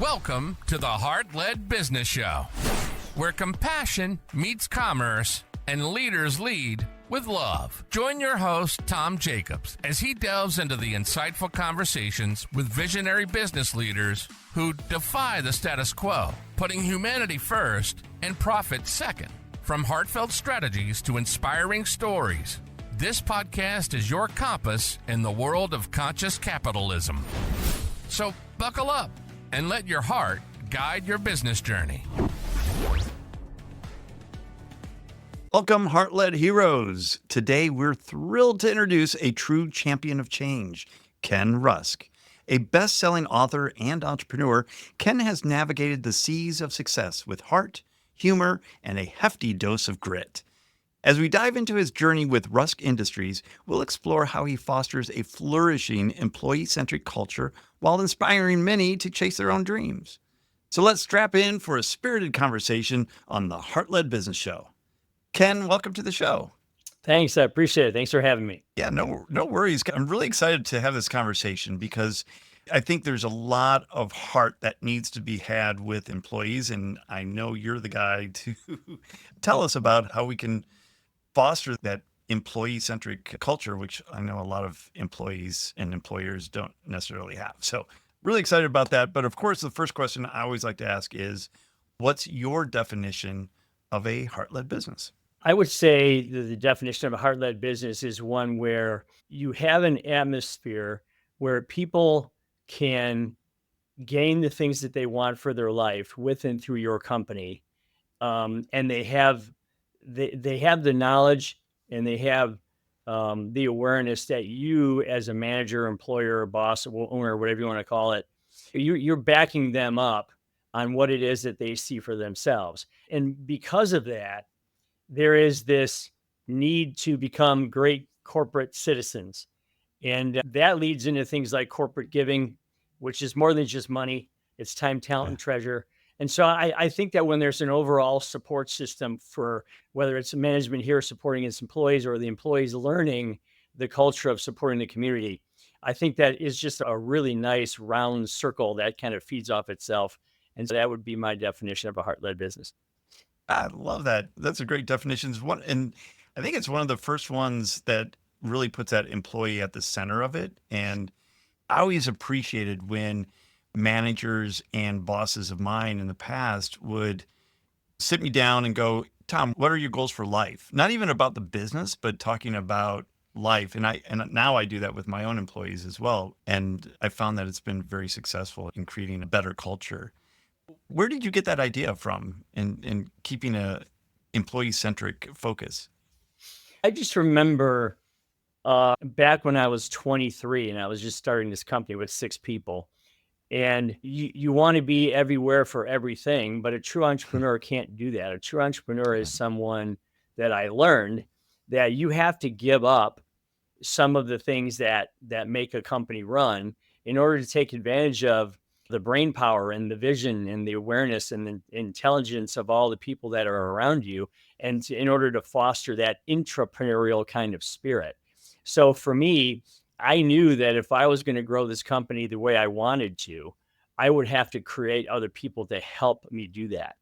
Welcome to the Heart-Led Business Show, where compassion meets commerce and leaders lead with love. Join your host, Tom Jacobs, as he delves into the insightful conversations with visionary business leaders who defy the status quo, putting humanity first and profit second. From heartfelt strategies to inspiring stories, this podcast is your compass in the world of conscious capitalism. So buckle up and let your heart guide your business journey. Welcome, Heart-Led Heroes. Today, we're thrilled to introduce a true champion of change, Ken Rusk. A best-selling author and entrepreneur, Ken has navigated the seas of success with heart, humor, and a hefty dose of grit. As we dive into his journey with Rusk Industries, we'll explore how he fosters a flourishing employee-centric culture while inspiring many to chase their own dreams. So let's strap in for a spirited conversation on the Heart-Led Business Show. Ken, welcome to the show. Thanks. I appreciate it. Thanks for having me. Yeah, no worries. I'm really excited to have this conversation because I think there's a lot of heart that needs to be had with employees. And I know you're the guy to tell us about how we can foster that employee-centric culture, which I know a lot of employees and employers don't necessarily have. So really excited about that. But of course, the first question I always like to ask is, what's your definition of a heart-led business? I would say that the definition of a heart-led business is one where you have an atmosphere where people can gain the things that they want for their life with and through your company. And they have the knowledge and they have the awareness that you as a manager, employer, boss, owner, whatever you want to call it, you're backing them up on what it is that they see for themselves. And because of that, there is this need to become great corporate citizens. And that leads into things like corporate giving, which is more than just money. It's time, talent, and treasure. And so I think that when there's an overall support system for whether it's management here supporting its employees or the employees learning the culture of supporting the community, I think that is just a really nice round circle that kind of feeds off itself. And so that would be my definition of a heart-led business. I love that. That's a great definition. And I think it's one of the first ones that really puts that employee at the center of it. And I always appreciated when managers and bosses of mine in the past would sit me down and go, Tom, what are your goals for life? Not even about the business, but talking about life. And now I do that with my own employees as well. And I found that it's been very successful in creating a better culture. Where did you get that idea from in keeping a employee-centric focus? I just remember back when I was 23 and I was just starting this company with 6 people. And you want to be everywhere for everything, but a true entrepreneur can't do that. A true entrepreneur is someone that I learned that you have to give up some of the things that make a company run in order to take advantage of the brain power and the vision and the awareness and the intelligence of all the people that are around you, and in order to foster that entrepreneurial kind of spirit. So for me, I knew that if I was going to grow this company the way I wanted to, I would have to create other people to help me do that.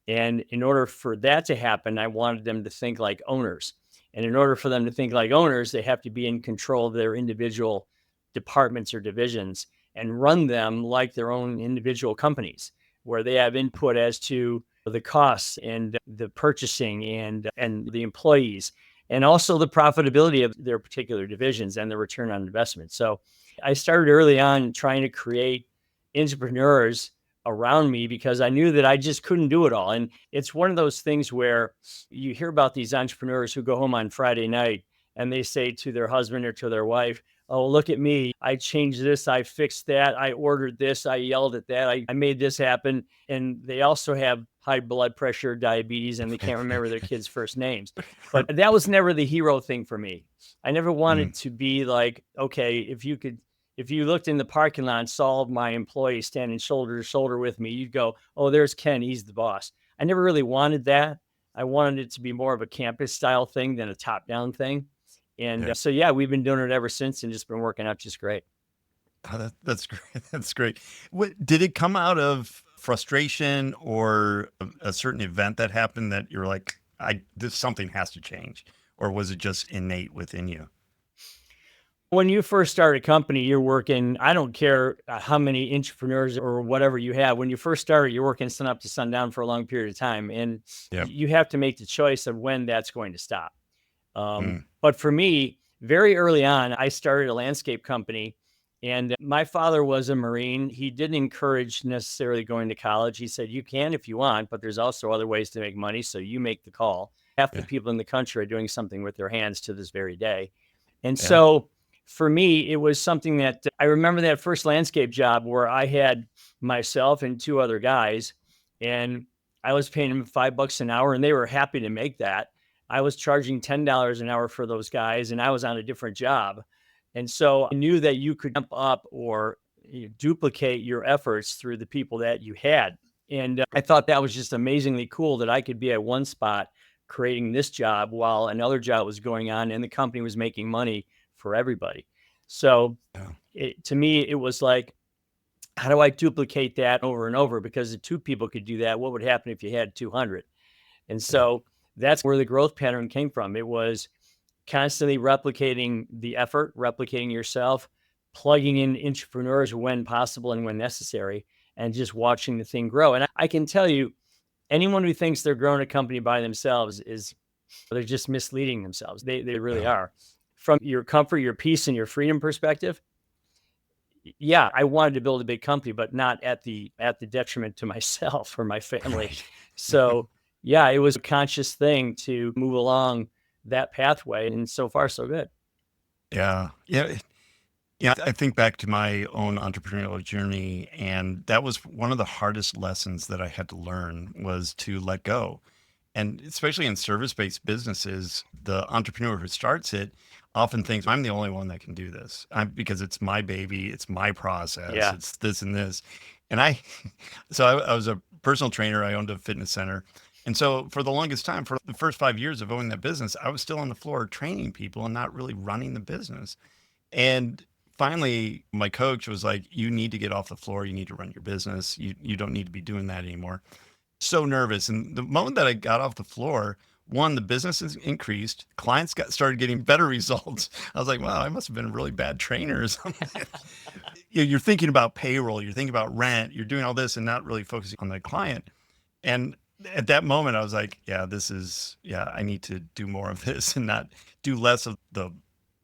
And in order for that to happen, I wanted them to think like owners. And in order for them to think like owners, they have to be in control of their individual departments or divisions and run them like their own individual companies, where they have input as to the costs and the purchasing and the employees, and also the profitability of their particular divisions and the return on investment. So I started early on trying to create entrepreneurs around me because I knew that I just couldn't do it all. And it's one of those things where you hear about these entrepreneurs who go home on Friday night and they say to their husband or to their wife, oh, look at me. I changed this. I fixed that. I ordered this. I yelled at that. I made this happen. And they also have high blood pressure, diabetes, and they can't remember their kids' first names. But that was never the hero thing for me. I never wanted to be like, okay, if you looked in the parking lot and saw my employees standing shoulder to shoulder with me, you'd go, oh, there's Ken. He's the boss. I never really wanted that. I wanted it to be more of a campus style thing than a top down thing. And so, we've been doing it ever since and just been working out just great. That's great. That's great. Did it come out of frustration or a certain event that happened that you're like, something has to change, or was it just innate within you? When you first start a company, you're working, I don't care how many entrepreneurs or whatever you have. When you first start, you're working sun up to sundown for a long period of time. And Yeah. you have to make the choice of when that's going to stop. Mm, But for me, very early on, I started a landscape company, and my father was a Marine. He didn't encourage necessarily going to college. He said, you can if you want, but there's also other ways to make money. So you make the call. Half the yeah. people in the country are doing something with their hands to this very day. And Yeah. so for me, it was something that I remember that first landscape job where I had myself and two other guys, and I was paying them $5 an hour, and they were happy to make that. I was charging $10 an hour for those guys, and I was on a different job. And so I knew that you could jump up or duplicate your efforts through the people that you had. And I thought that was just amazingly cool that I could be at one spot creating this job while another job was going on and the company was making money for everybody. So Yeah. to me, it was like, how do I duplicate that over and over? Because if two people could do that, what would happen if you had 200? And Yeah. so that's where the growth pattern came from. It was constantly replicating the effort, replicating yourself, plugging in entrepreneurs when possible and when necessary, and just watching the thing grow. And I can tell you, anyone who thinks they're growing a company by themselves they're just misleading themselves. They really Yeah. are. From your comfort, your peace, and your freedom perspective, yeah, I wanted to build a big company, but not at the detriment to myself or my family. Right. So yeah, it was a conscious thing to move along that pathway, and so far so good. Yeah. Yeah. Yeah. I think back to my own entrepreneurial journey, and that was one of the hardest lessons that I had to learn was to let go. And especially in service-based businesses, the entrepreneur who starts it often thinks I'm the only one that can do this because it's my baby, it's my process, Yeah. it's this and this. And I was a personal trainer. I owned a fitness center. And so for the longest time, for the first 5 years of owning that business, I was still on the floor training people and not really running the business. And finally, my coach was like, you need to get off the floor. You need to run your business. You don't need to be doing that anymore. So nervous. And the moment that I got off the floor, one, the business has increased. Clients started getting better results. I was like, wow, I must have been a really bad trainer or something. You're thinking about payroll, you're thinking about rent, you're doing all this and not really focusing on the client. And at that moment, I was like, I need to do more of this and not do less of the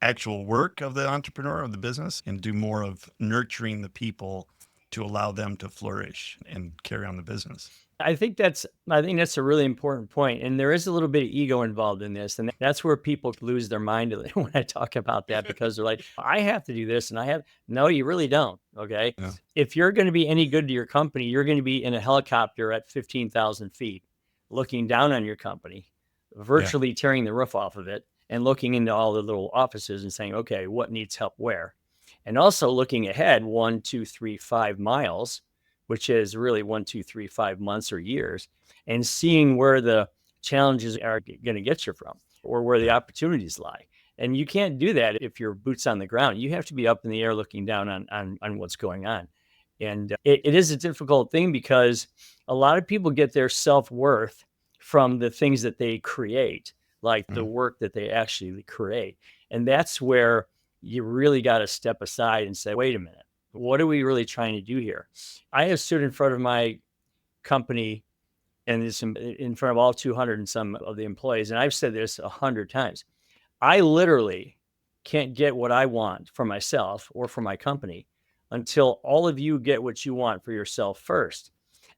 actual work of the entrepreneur of the business and do more of nurturing the people to allow them to flourish and carry on the business. I think that's a really important point, and there is a little bit of ego involved in this, and that's where people lose their mind when I talk about that because they're like, I have to do this, and I have no, you really don't. Okay, Yeah. if you're going to be any good to your company, you're going to be in a helicopter at 15,000 feet, looking down on your company, Yeah. virtually tearing the roof off of it, and looking into all the little offices and saying, okay, what needs help where, and also looking ahead 1, 2, 3, 5 miles, which is really 1, 2, 3, 5 months or years, and seeing where the challenges are going to get you from or where the Yeah. opportunities lie. And you can't do that if you're boots on the ground. You have to be up in the air looking down on what's going on. And it is a difficult thing because a lot of people get their self-worth from the things that they create, like the Mm. work that they actually create. And that's where you really got to step aside and say, wait a minute, what are we really trying to do here? I have stood in front of my company and it's in front of all 200 and some of the employees. And I've said this 100 times. I literally can't get what I want for myself or for my company until all of you get what you want for yourself first.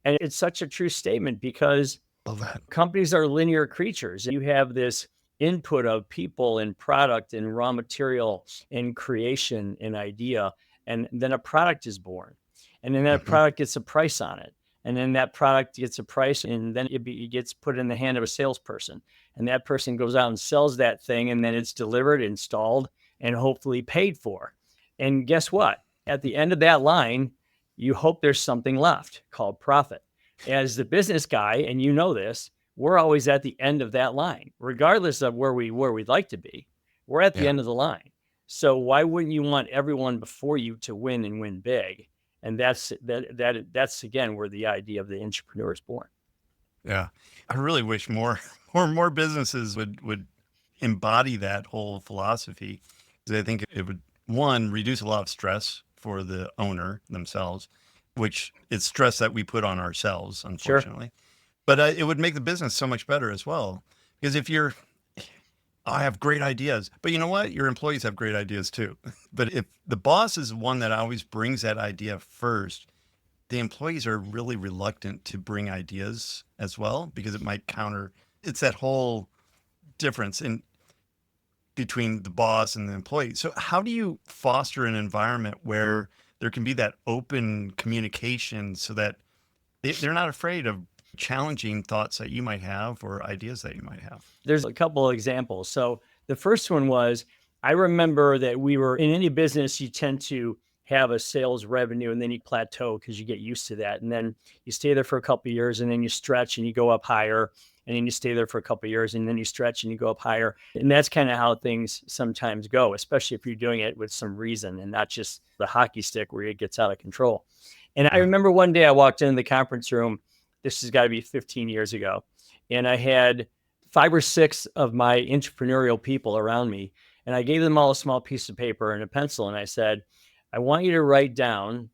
And it's such a true statement because Love that. companies are linear creatures. You have this input of people and product and raw material and creation and idea, and then a product is born. And then that Hmm. product gets a price on it. And then that product gets a price, and then it gets put in the hand of a salesperson. And that person goes out and sells that thing, and then it's delivered, installed, and hopefully paid for. And guess what? At the end of that line, you hope there's something left called profit. As the business guy, and you know this, we're always at the end of that line, regardless of where we'd like to be. We're at the Yeah. end of the line. So why wouldn't you want everyone before you to win and win big? And that's again where the idea of the entrepreneur is born. Yeah. I really wish more businesses would embody that whole philosophy, because I think it would, one, reduce a lot of stress for the owner themselves, which is stress that we put on ourselves, Sure. unfortunately. But it would make the business so much better as well. Because if you're, I have great ideas, but you know what? Your employees have great ideas too. But if the boss is one that always brings that idea first, the employees are really reluctant to bring ideas as well, because it might counter. It's that whole difference in between the boss and the employee. So how do you foster an environment where there can be that open communication so that they're not afraid of challenging thoughts that you might have or ideas that you might have? There's a couple of examples. So the first one was, I remember that we were in any business, you tend to have a sales revenue and then you plateau because you get used to that. And then you stay there for a couple of years and then you stretch and you go up higher. And then you stay there for a couple of years and then you stretch and you go up higher. And that's kind of how things sometimes go, especially if you're doing it with some reason and not just the hockey stick where it gets out of control. And I remember one day I walked into the conference room. This has got to be 15 years ago. And I had 5 or 6 of my entrepreneurial people around me. And I gave them all a small piece of paper and a pencil. And I said, I want you to write down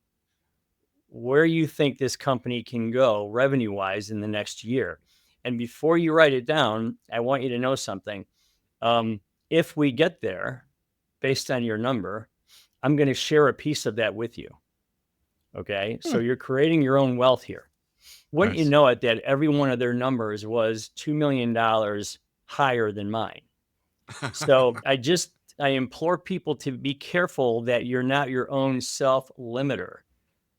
where you think this company can go revenue wise in the next year. And before you write it down, I want you to know something. If we get there, based on your number, I'm going to share a piece of that with you. Okay. So you're creating your own wealth here. Wouldn't you Nice. know it, that every one of their numbers was $2 million higher than mine. So I implore people to be careful that you're not your own self-limiter.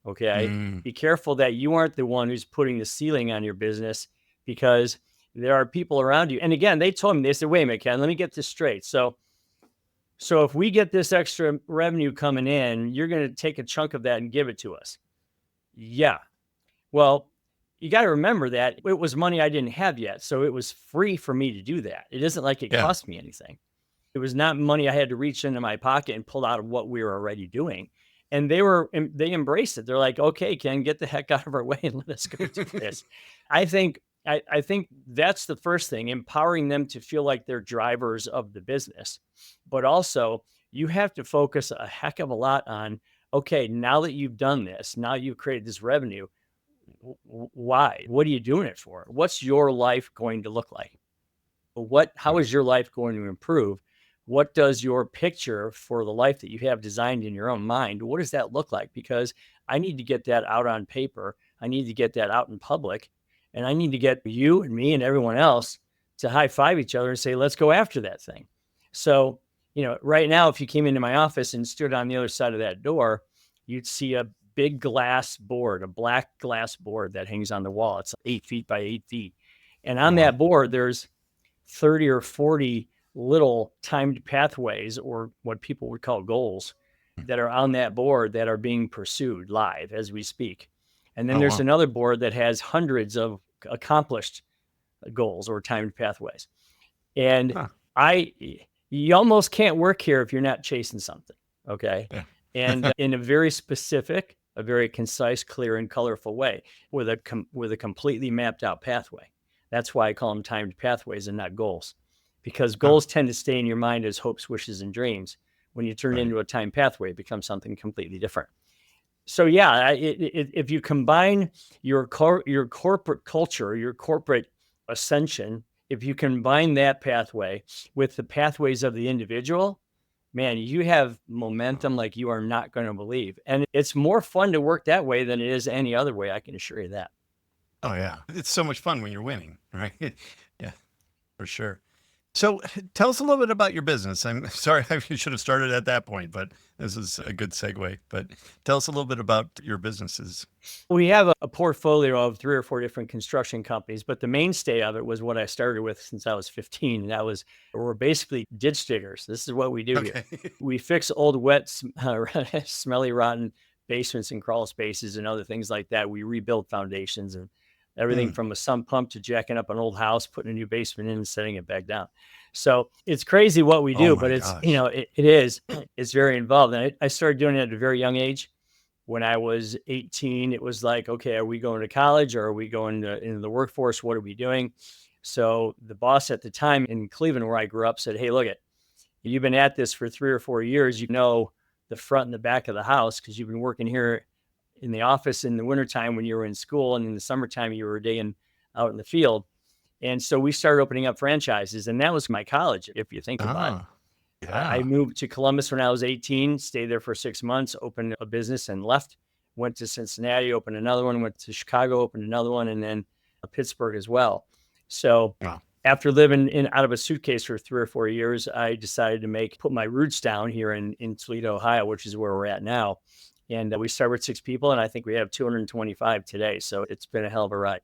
Okay. Mm, Be careful that you aren't the one who's putting the ceiling on your business, because there are people around you. And again, they told me, they said, wait a minute, Ken, let me get this straight. So if we get this extra revenue coming in, you're going to take a chunk of that and give it to us. Yeah. Well, you got to remember that it was money I didn't have yet. So it was free for me to do that. It isn't like it yeah. cost me anything. It was not money I had to reach into my pocket and pull out of what we were already doing. And they embraced it. They're like, okay, Ken, get the heck out of our way and let us go do this. I think that's the first thing, empowering them to feel like they're drivers of the business. But also, you have to focus a heck of a lot on, okay, now that you've done this, now you've created this revenue, why? What are you doing it for? What's your life going to look like? How is your life going to improve? What does your picture for the life that you have designed in your own mind, what does that look like? Because I need to get that out on paper. I need to get that out in public. And I need to get you and me and everyone else to high five each other and say, let's go after that thing. So, right now, if you came into my office and stood on the other side of that door, you'd see a big glass board, a black glass board that hangs on the wall. It's 8 feet by 8 feet. And on Wow. that board, there's 30 or 40 little timed pathways, or what people would call goals, that are on that board that are being pursued live as we speak. And then Oh, there's wow. another board that has hundreds of accomplished goals or timed pathways. And Huh. you almost can't work here if you're not chasing something. Okay. Yeah. And in a very specific, a very concise, clear, and colorful way, with a completely mapped out pathway. That's why I call them timed pathways and not goals, because Huh. goals tend to stay in your mind as hopes, wishes, and dreams. When you turn it Right. into a timed pathway, it becomes something completely different. So yeah, if you combine your corporate culture, your corporate ascension, if you combine that pathway with the pathways of the individual, man, you have momentum like you are not going to believe. And it's more fun to work that way than it is any other way. I can assure you that. Oh, yeah. It's so much fun when you're winning, right? Yeah, for sure. So tell us a little bit about your business. I'm sorry, I should have started at that point, but this is a good segue. But tell us a little bit about your businesses. We have a portfolio of 3 or 4 different construction companies, but the mainstay of it was what I started with since I was 15. And we're basically ditch diggers. This is what we do here. Okay. We fix old, wet, smelly, rotten basements and crawl spaces and other things like that. We rebuild foundations and everything from a sump pump to jacking up an old house, putting a new basement in and setting it back down. So it's crazy what we Oh do, my but it's, gosh. it's very involved. And I started doing it at a very young age. When I was 18, it was like, okay, are we going to college or are we going into the workforce? What are we doing? So the boss at the time in Cleveland, where I grew up, said, hey, look you've been at this for 3 or 4 years. You know the front and the back of the house because you've been working here in the office in the wintertime when you were in school, and in the summertime you were digging out in the field. And so we started opening up franchises, and that was my college, if you think about it. Ah, I yeah. moved to Columbus when I was 18, stayed there for 6 months, opened a business and left, went to Cincinnati, opened another one, went to Chicago, opened another one, and then Pittsburgh as well. So Wow. after living out of a suitcase for 3 or 4 years, I decided to put my roots down here in Toledo, Ohio, which is where we're at now. And we started with 6 people, and I think we have 225 today. So it's been a hell of a ride.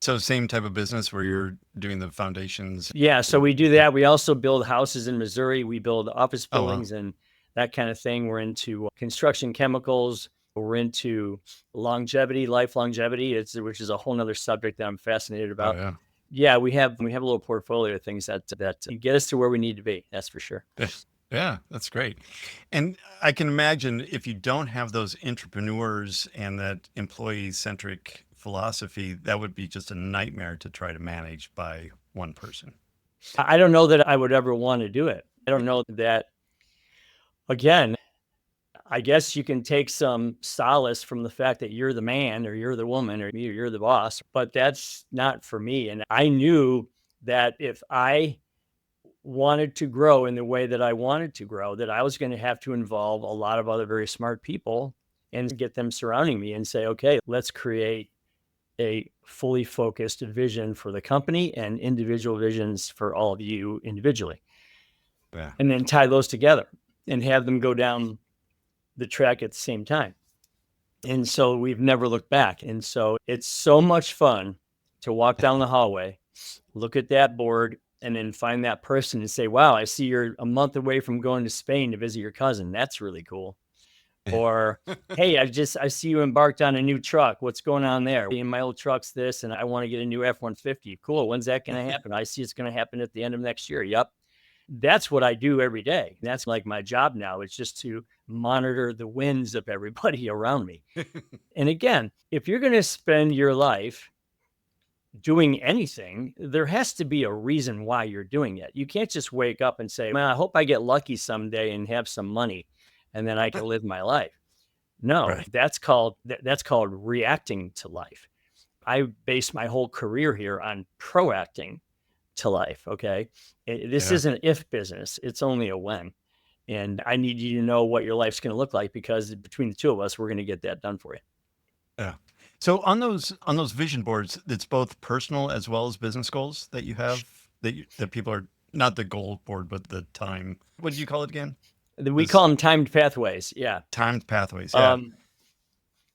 So same type of business where you're doing the foundations. Yeah, so we do that. We also build houses in Missouri. We build office Oh, wow. buildings and that kind of thing. We're into construction chemicals. We're into life longevity, which is a whole nother subject that I'm fascinated Oh, about. yeah. Yeah, we have a little portfolio of things that get us to where we need to be. That's for sure. Yeah, that's great. And I can imagine if you don't have those entrepreneurs and that employee-centric philosophy, that would be just a nightmare to try to manage by one person. I don't know that I would ever want to do it. I don't know that. Again, I guess you can take some solace from the fact that you're the man or you're the woman or you're the boss, but that's not for me. And I knew that if I wanted to grow in the way that I wanted to grow, that I was going to have to involve a lot of other very smart people and get them surrounding me and say, okay, let's create a fully focused vision for the company and individual visions for all of you individually. Yeah. And then tie those together and have them go down the track at the same time. And so we've never looked back. And so it's so much fun to walk down the hallway, look at that board, and then find that person and say, wow, I see you're a month away from going to Spain to visit your cousin. That's really cool. Or, hey, I see you embarked on a new truck. What's going on there? In my old truck's this, and I want to get a new F-150. Cool. When's that going to happen? I see it's going to happen at the end of next year. Yep. That's what I do every day. That's like my job now. It's just to monitor the wins of everybody around me. And again, if you're going to spend your life doing anything, there has to be a reason why you're doing it. You can't just wake up and say, man, I hope I get lucky someday and have some money and then I can live my life. No, Right. that's called reacting to life. I base my whole career here on proacting to life. Okay. This Yeah. isn't an if business. It's only a when. And I need you to know what your life's going to look like because between the two of us, we're going to get that done for you. Yeah. So on those vision boards, it's both personal as well as business goals that you have that people are not the goal board, but the time. What did you call it again? We call them timed pathways. Yeah. Timed pathways. Yeah.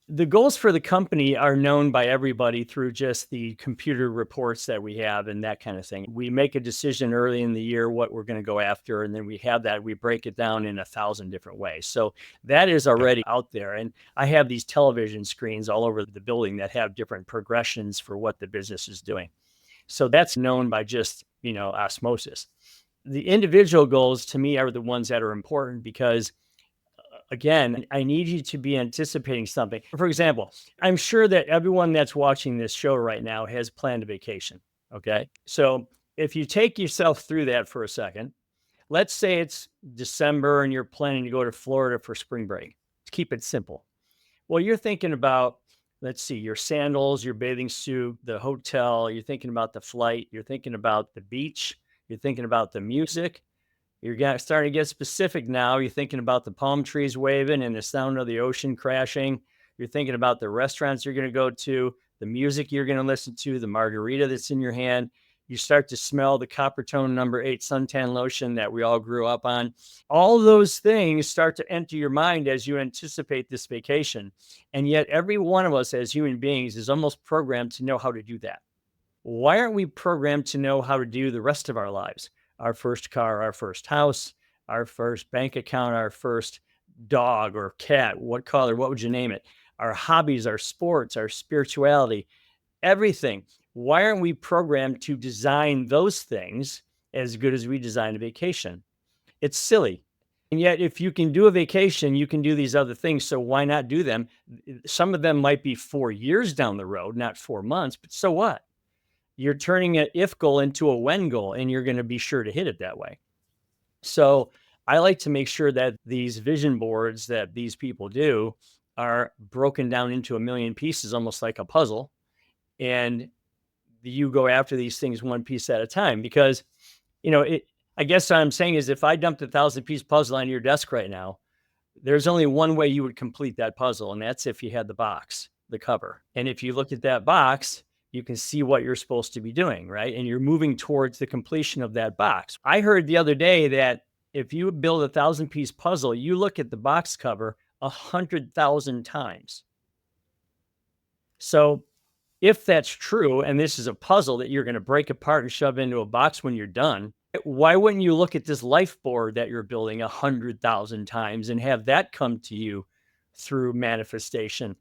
The goals for the company are known by everybody through just the computer reports that we have and that kind of thing. We make a decision early in the year what we're going to go after, and then we break it down in 1,000 different ways. So that is already out there. And I have these television screens all over the building that have different progressions for what the business is doing. So that's known by just, osmosis. The individual goals to me are the ones that are important because again, I need you to be anticipating something. For example, I'm sure that everyone that's watching this show right now has planned a vacation. Okay. So if you take yourself through that for a second, let's say it's December and you're planning to go to Florida for spring break. To keep it simple. Well, you're thinking about, let's see, your sandals, your bathing suit, the hotel, you're thinking about the flight, you're thinking about the beach, you're thinking about the music. You're starting to get specific now. You're thinking about the palm trees waving and the sound of the ocean crashing. You're thinking about the restaurants you're going to go to, the music you're going to listen to, the margarita that's in your hand. You start to smell the Coppertone number 8 suntan lotion that we all grew up on. All those things start to enter your mind as you anticipate this vacation. And yet every one of us as human beings is almost programmed to know how to do that. Why aren't we programmed to know how to do the rest of our lives? Our first car, our first house, our first bank account, our first dog or cat, what color, what would you name it? Our hobbies, our sports, our spirituality. Everything. Why aren't we programmed to design those things as good as we design a vacation? It's silly. And yet, if you can do a vacation, you can do these other things. So why not do them? Some of them might be 4 years down the road, not 4 months, but so what? You're turning an if goal into a when goal, and you're going to be sure to hit it that way. So I like to make sure that these vision boards that these people do are broken down into a million pieces, almost like a puzzle. And you go after these things one piece at a time, because, I guess what I'm saying is, if I dumped 1,000-piece puzzle on your desk right now, there's only one way you would complete that puzzle. And that's if you had the box, the cover. And if you look at that box, you can see what you're supposed to be doing, right? And you're moving towards the completion of that box. I heard the other day that if you build 1,000-piece puzzle, you look at the box cover 100,000 times. So if that's true, and this is a puzzle that you're going to break apart and shove into a box when you're done, why wouldn't you look at this life board that you're building 100,000 times and have that come to you through manifestation?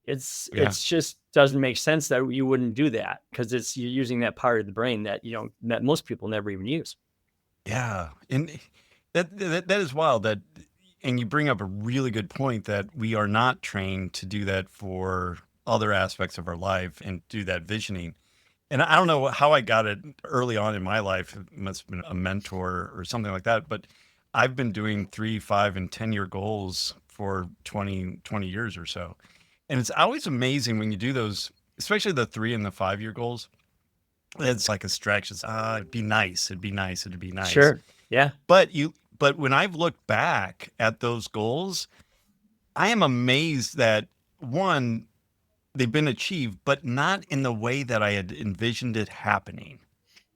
It's just doesn't make sense that you wouldn't do that, because you're using that part of the brain that that most people never even use. Yeah. And that is wild, and you bring up a really good point, that we are not trained to do that for other aspects of our life and do that visioning. And I don't know how I got it early on in my life. It must have been a mentor or something like that. But I've been doing 3, 5, and 10-year goals for 20 years or so. And it's always amazing when you do those, especially the 3 and the 5-year goals. It's like a stretch. It's, it'd be nice. It'd be nice. It'd be nice. Sure. Yeah. But when I've looked back at those goals, I am amazed that, one, they've been achieved, but not in the way that I had envisioned it happening,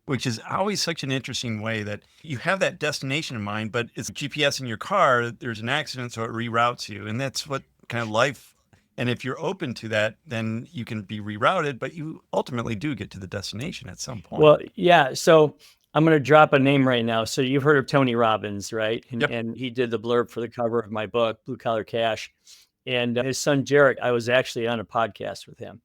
which is always such an interesting way, that you have that destination in mind, but it's GPS in your car. There's an accident, so it reroutes you. And that's what kind of life. And if you're open to that, then you can be rerouted, but you ultimately do get to the destination at some point. Well, yeah. So I'm going to drop a name right now. So you've heard of Tony Robbins, right? Yep. And he did the blurb for the cover of my book, Blue Collar Cash. And his son, Jarek, I was actually on a podcast with him.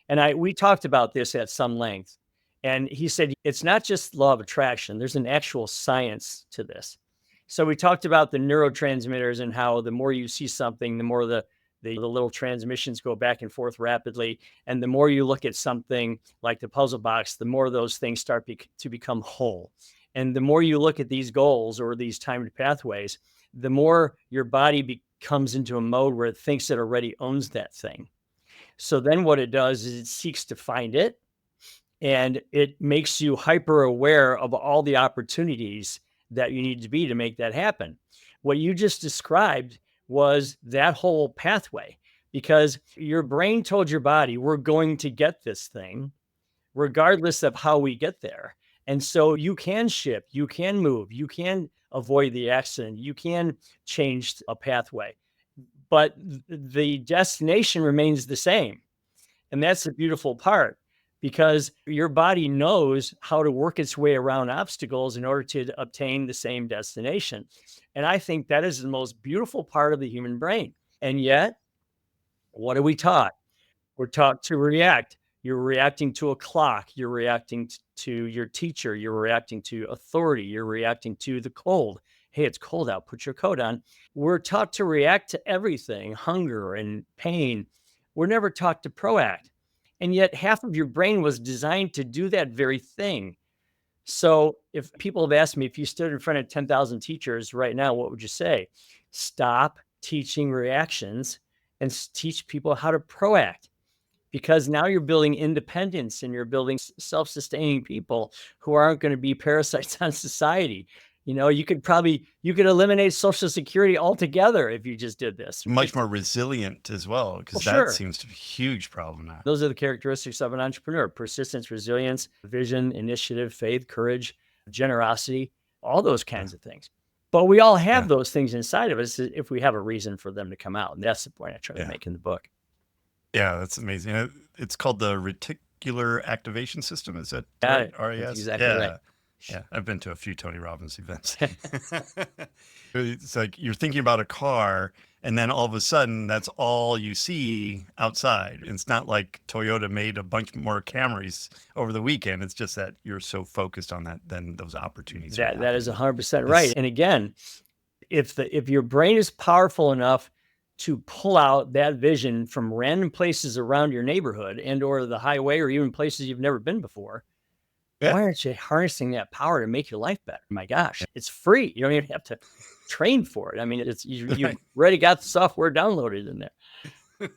And we talked about this at some length. And he said, it's not just law of attraction. There's an actual science to this. So we talked about the neurotransmitters and how the more you see something, the more the little transmissions go back and forth rapidly. And the more you look at something like the puzzle box, the more those things start to become whole. And the more you look at these goals or these timed pathways, the more your body comes into a mode where it thinks it already owns that thing. So then what it does is it seeks to find it, and it makes you hyper aware of all the opportunities that you need to be to make that happen. What you just described was that whole pathway, because your brain told your body, we're going to get this thing regardless of how we get there. And so you can shift, you can move, you can avoid the accident, you can change a pathway, but the destination remains the same. And that's the beautiful part, because your body knows how to work its way around obstacles in order to obtain the same destination. And I think that is the most beautiful part of the human brain. And yet, what are we taught? We're taught to react. You're reacting to a clock. You're reacting to your teacher. You're reacting to authority. You're reacting to the cold. Hey, it's cold out. Put your coat on. We're taught to react to everything, hunger and pain. We're never taught to proact. And yet half of your brain was designed to do that very thing. So if people have asked me, if you stood in front of 10,000 teachers right now, what would you say? Stop teaching reactions and teach people how to proact. Because now you're building independence and you're building self-sustaining people who aren't going to be parasites on society. You could eliminate Social Security altogether if you just did this. Much more resilient as well, because that seems to be a huge problem now. Those are the characteristics of an entrepreneur: persistence, resilience, vision, initiative, faith, courage, generosity, all those kinds of things. But we all have those things inside of us if we have a reason for them to come out. And that's the point I try to make in the book. Yeah, that's amazing. It's called the reticular activation system. Is that right? RAS? Exactly right. Yeah, I've been to a few Tony Robbins events. It's like you're thinking about a car, And then all of a sudden, that's all you see outside. It's not like Toyota made a bunch more Camrys over the weekend. It's just that you're so focused on that, then those opportunities are That is happening. 100% right. And again, if your brain is powerful enough to pull out that vision from random places around your neighborhood and or the highway or even places you've never been before, Yeah. why aren't you harnessing that power to make your life better? My gosh, it's free. You don't even have to train for it. I mean, you've Right. already got the software downloaded in there.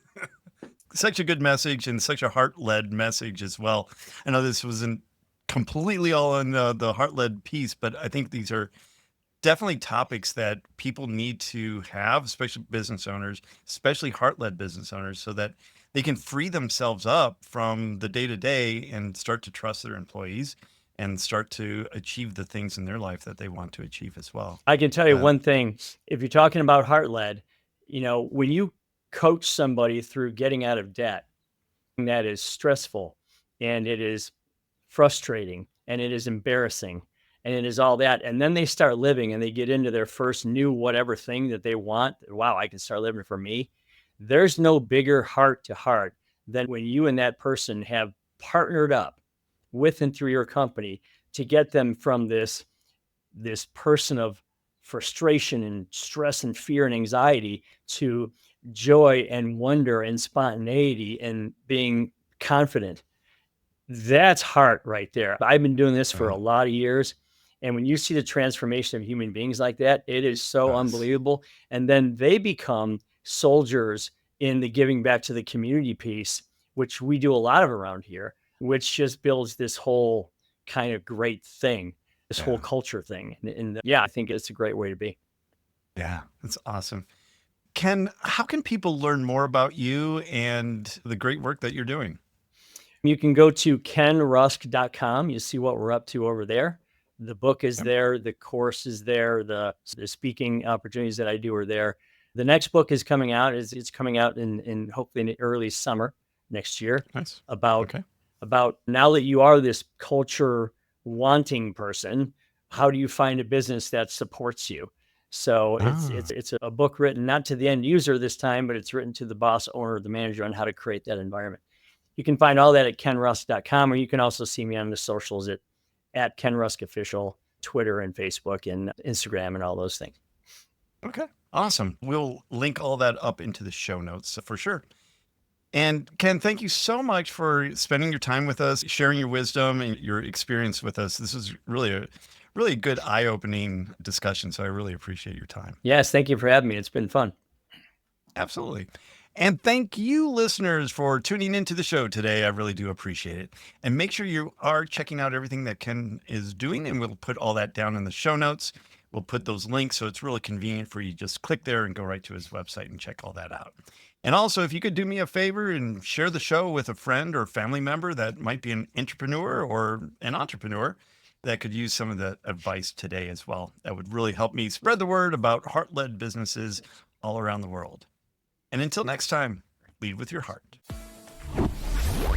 Such a good message and such a heart-led message as well. I know this wasn't completely all on the heart-led piece, but I think these are definitely topics that people need to have, especially business owners, especially heart-led business owners, so that they can free themselves up from the day-to-day and start to trust their employees and start to achieve the things in their life that they want to achieve as well. I can tell you Uh, one thing. If you're talking about heart-led, when you coach somebody through getting out of debt, that is stressful and it is frustrating and it is embarrassing and it is all that. And then they start living and they get into their first new whatever thing that they want. Wow, I can start living for me. There's no bigger heart to heart than when you and that person have partnered up with and through your company to get them from this person of frustration and stress and fear and anxiety to joy and wonder and spontaneity and being confident. That's heart right there. I've been doing this for a lot of years. And when you see the transformation of human beings like that, it is so Yes. unbelievable. And then they become soldiers in the giving back to the community piece, which we do a lot of around here, which just builds this whole kind of great thing, this whole Yeah. culture thing. And yeah, I think it's a great way to be. Yeah, that's awesome. Ken, how can people learn more about you and the great work that you're doing? You can go to kenrusk.com. You see what we're up to over there. The book is Yep. there. The course is there. The speaking opportunities that I do are there. The next book is coming out. It's coming out in hopefully in the early summer next year Nice. about Okay. now that you are this culture wanting person, how do you find a business that supports you? So it's a book written not to the end user this time, but it's written to the boss, owner, the manager on how to create that environment. You can find all that at kenrusk.com, or you can also see me on the socials at Ken Rusk Official, Twitter and Facebook and Instagram and all those things. Okay. Awesome. We'll link all that up into the show notes for sure. And Ken, thank you so much for spending your time with us, sharing your wisdom and your experience with us. This is really a good eye-opening discussion. So I really appreciate your time. Yes, thank you for having me. It's been fun. Absolutely. And thank you, listeners, for tuning into the show today. I really do appreciate it. And make sure you are checking out everything that Ken is doing, and we'll put all that down in the show notes. We'll put those links so it's really convenient for you. Just click there and go right to his website and check all that out. And also, if you could do me a favor and share the show with a friend or family member that might be an entrepreneur or an entrepreneur that could use some of the advice today as well. That would really help me spread the word about heart-led businesses all around the world. And until next time, lead with your heart.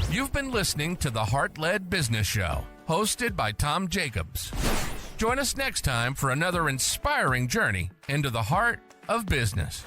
You've been listening to the Heart-Led Business Show, hosted by Tom Jacobs. Join us next time for another inspiring journey into the heart of business.